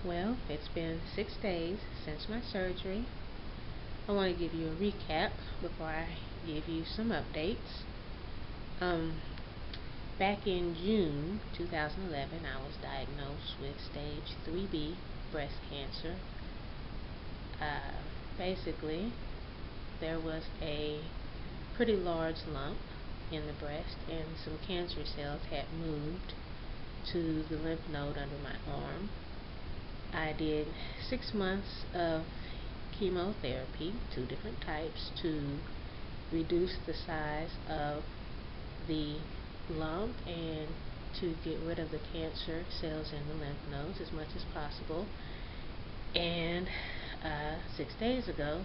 Well, it's been 6 days since my surgery. I want to give you a recap before I give you some updates. Back in June 2011, I was diagnosed with stage 3B breast cancer. Basically, there was a pretty large lump in the breast, and some cancer cells had moved to the lymph node under my arm. I did 6 months of chemotherapy, 2 different types, to reduce the size of the lump and to get rid of the cancer cells in the lymph nodes as much as possible. And 6 days ago,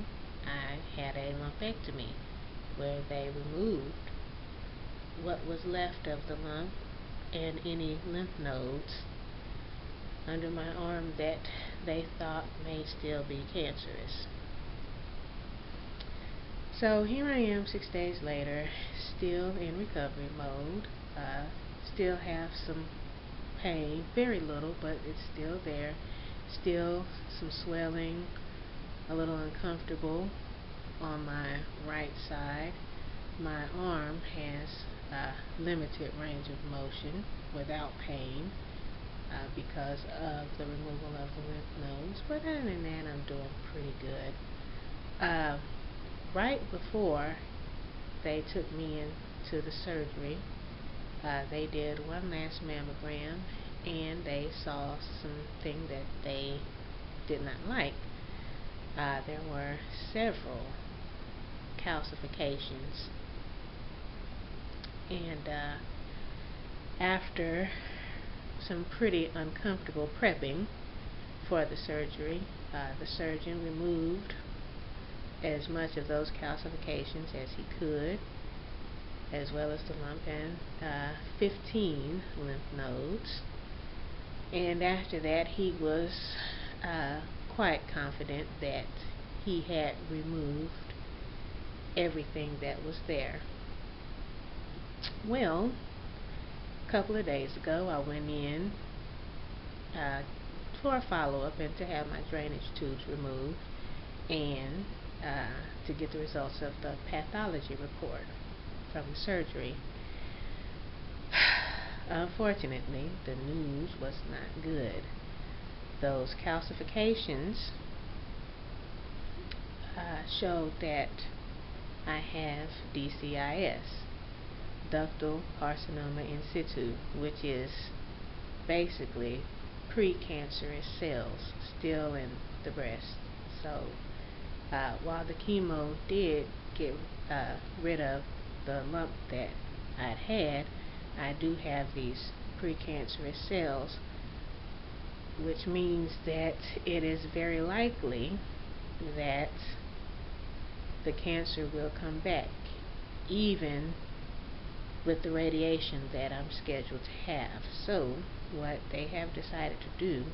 I had a lumpectomy where they removed what was left of the lump and any lymph nodes under my arm that they thought may still be cancerous. So here I am 6 days later, still in recovery mode. Still have some pain, very little, but it's still there. Still some swelling, a little uncomfortable on my right side. My arm has limited range of motion without pain because of the removal of the lymph nodes, but other than that, I'm doing pretty good. Right before they took me into the surgery, they did one last mammogram, and they saw something that they did not like. There were several calcifications, and after some pretty uncomfortable prepping for the surgery, the surgeon removed as much of those calcifications as he could, as well as the lump, and 15 lymph nodes. And after that, he was quite confident that he had removed everything that was there. Well, a couple of days ago, I went in for a follow-up and to have my drainage tubes removed, and to get the results of the pathology report from the surgery. Unfortunately, the news was not good. Those calcifications showed that I have DCIS, ductal carcinoma in situ, which is basically precancerous cells still in the breast. So while the chemo did get rid of the lump that I'd had, I do have these precancerous cells, which means that it is very likely that the cancer will come back, even with the radiation that I'm scheduled to have. So what they have decided to do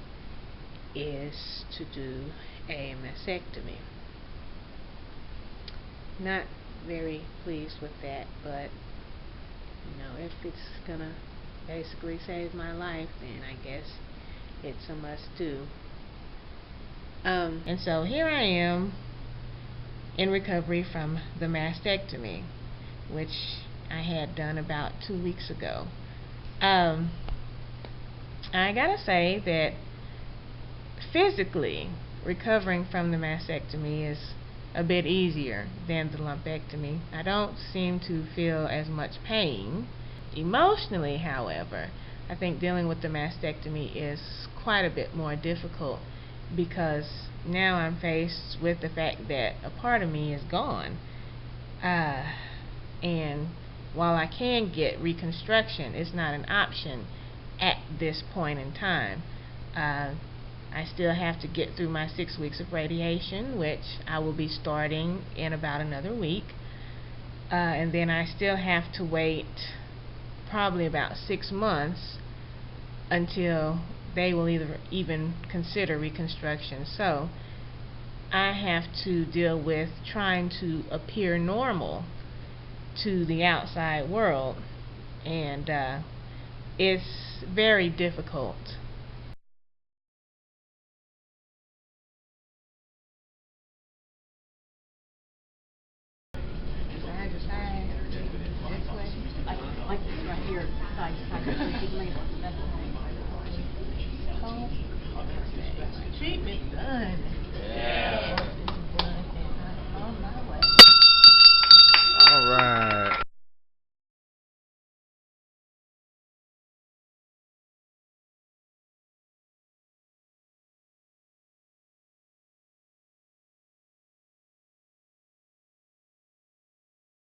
is to do a mastectomy. Not very pleased with that, but if it's gonna basically save my life, then I guess it's a must do. And so here I am in recovery from the mastectomy, which I had done about 2 weeks ago. I gotta say that physically recovering from the mastectomy is a bit easier than the lumpectomy. I don't seem to feel as much pain. Emotionally, however, I think dealing with the mastectomy is quite a bit more difficult, because now I'm faced with the fact that a part of me is gone. And while I can get reconstruction, it's not an option at this point in time. I still have to get through my 6 weeks of radiation, which I will be starting in about another week. And then I still have to wait probably about 6 months until they will even consider reconstruction. So I have to deal with trying to appear normal to the outside world, and it's very difficult. your side to side. Treatment done. Yeah. On my way. All right.